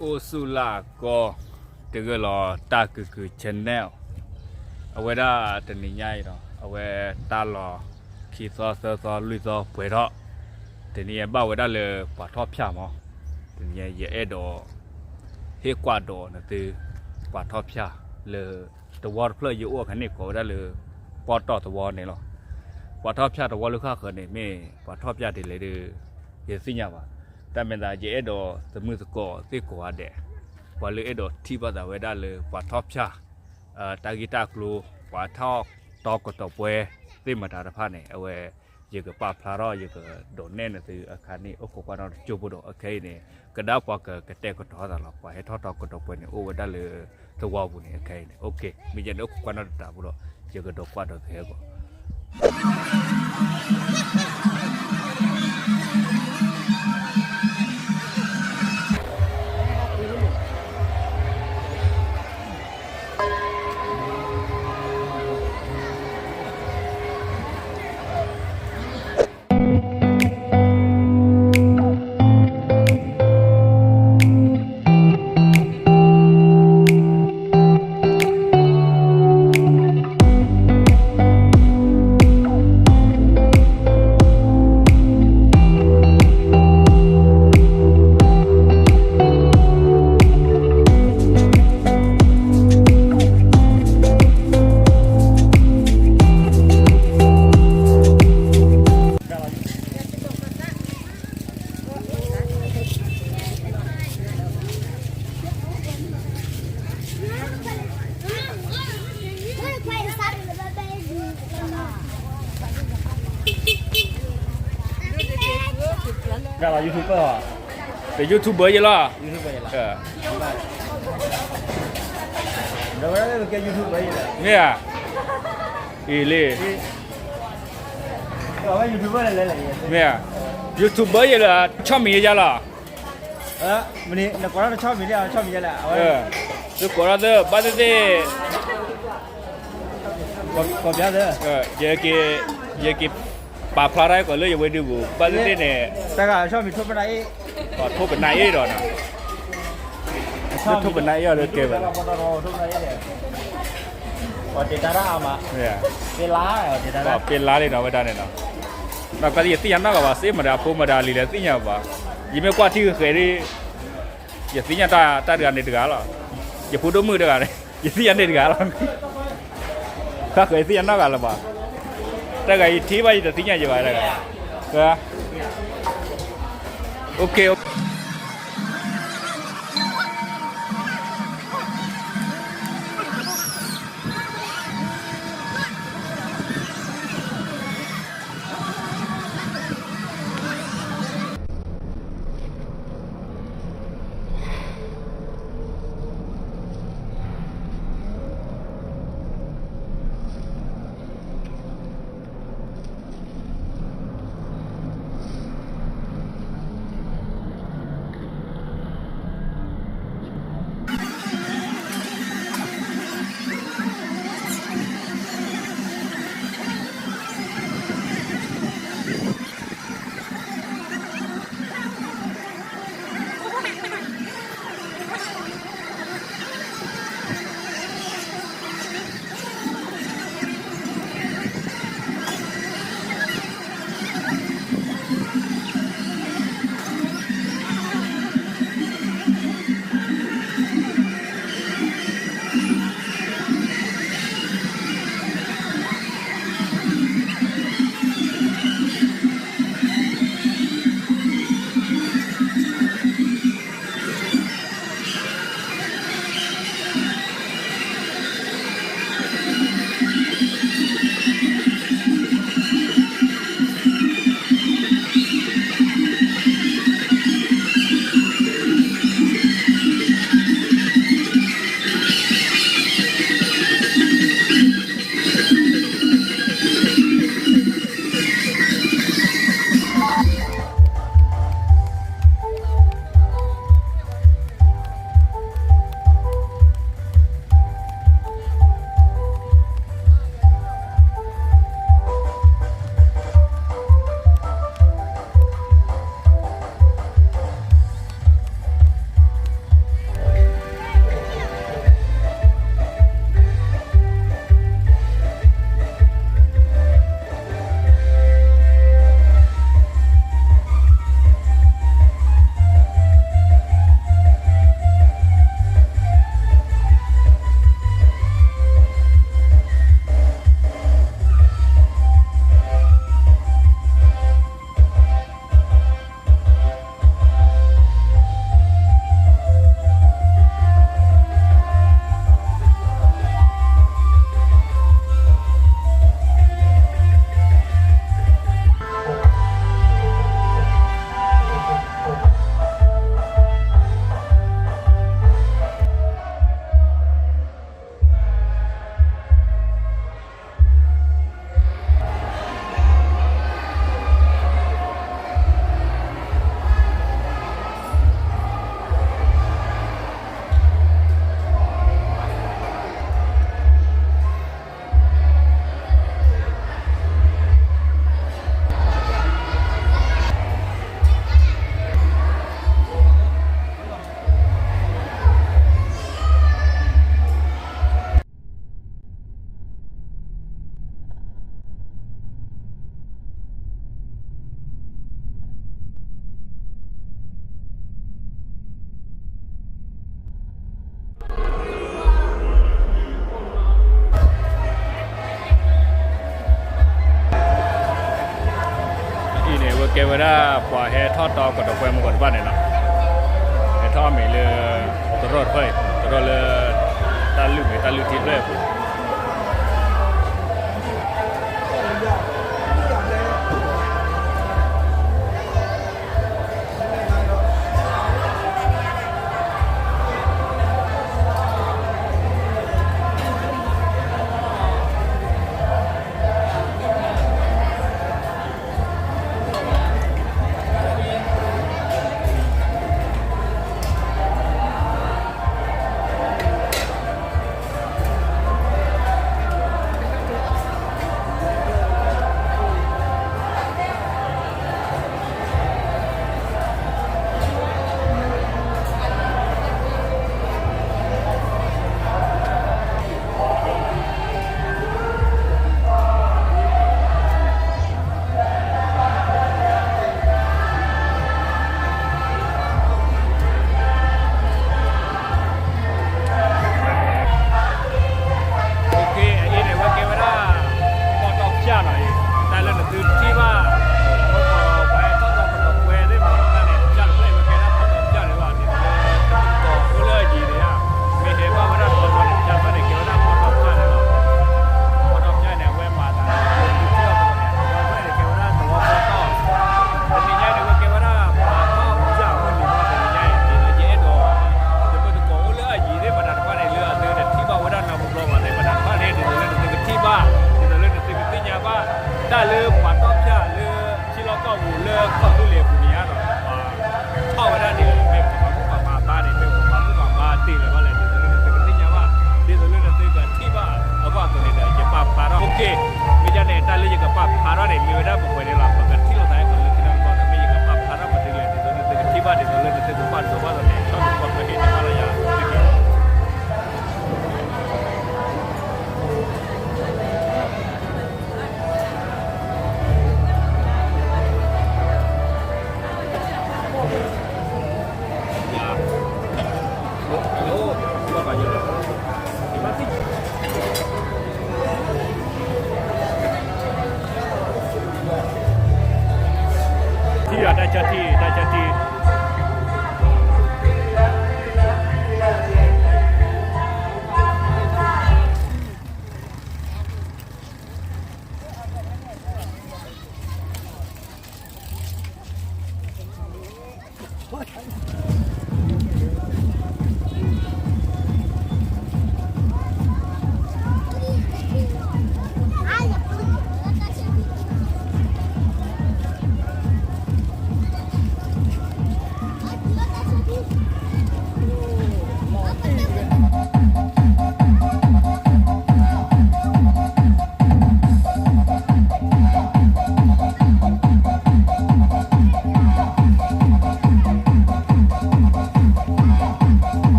โอสุลาก็เด็กก็รอตาคือชแนลเอาไว้ได้แต่นี่ใหญ่เนาะเอาไว้ตาลอขี่ซอลุยซอป่วยเถาะแต่นี่บ้าไว้ได้เลยปะทอดพิามอแต่นี่เยอะดอเฮกว่าดอนะตือปะทอดพิาเลยตัววอลเพลย์อยู่อ้วกขันนี่ก็ได้เลยปอต่อตัววอลเนี่ยหรอปะทอดพิาตัววอลลูกค้าเขินเนี่ยไม่ปะทอดพิาเดี๋ยวเลยเยอะสิญญาวะแต่เป็นแต่เยอะดอสมือสกอที่กว่าเดะพอเลยดอที่บ้านไว้ได้เลยปะทอดพิาตากีตากลูปะทอดตอกตอป่วยที่มาทาร์พาเนี่ยเอาไว้ยังกับป่าพลารอยังกับโดนแน่นตืออาคารนี้โอ้โหกว่าเราจูบุโดโอเคเนี่ยก็ได้พอกับเตะก็ท้อตลอดไปให้ท้อตอกตอป่วยเนี่ยโอ้ได้เลยตัวบุเนี่ยโอเคเนี่ยโอเคมีเจนโอ้กว่าเราตาบุโดยังกับดอกกว่าดอกเทก็ก็เรายูทูบเบอร์เป็นยูทูบเบอร์ยังล่ะยูทูบเบอร์ยังเดี๋ยวเราจะเกี่ยวยูทูบเบอร์ยังเนี่ยอีเล่ก็ว่ายูทูบเบอร์อะไรเนี่ยยูทูบเบอร์ยังล่ะชอบมียังล่ะวันนี้นักการเราชอบมีเรื่องชอบมีอะไรทุกคนเราเด้อบ้านเด้ก็เยอะเด้อเยอะกี่ป่าพลาไรก็เลยอย่าไปดูบ้านเด้เนี่ยแต่ก็ชอบมีทุบเป็นไรก็ทุบเป็นนายดอกนะทุบเป็นนายเลยเก็บแบบทุบอะไรเนี่ยก็เจตนาเอามาเนี่ยเป็นล้าเจตนาเป็นล้าเลยเนาะไม่ได้เนี่ยเนาะเราก็ยังตียันนักว่าเสียมาดาพูมาดาลีเลยตียันว่ายิ่งไม่กว่าที่เคยได้อย่าตียันตาเดือนในเดือนหรออย่าพูดด้วยมือเดือนเลยอย่าตียันในเดือนหรอกถ้าเคยตียันนักอะไรบ้างแต่ก็ที่ว่าจะตียันอยู่อะไรก็โอเค ด้ปอแฮทอดตอกดอกไฟมากดบ้านเนี่ยเนาะแฮทอดมีเลยตรอดเฮ้ยตรอดเลยตาลุกตาลุกทิศเลย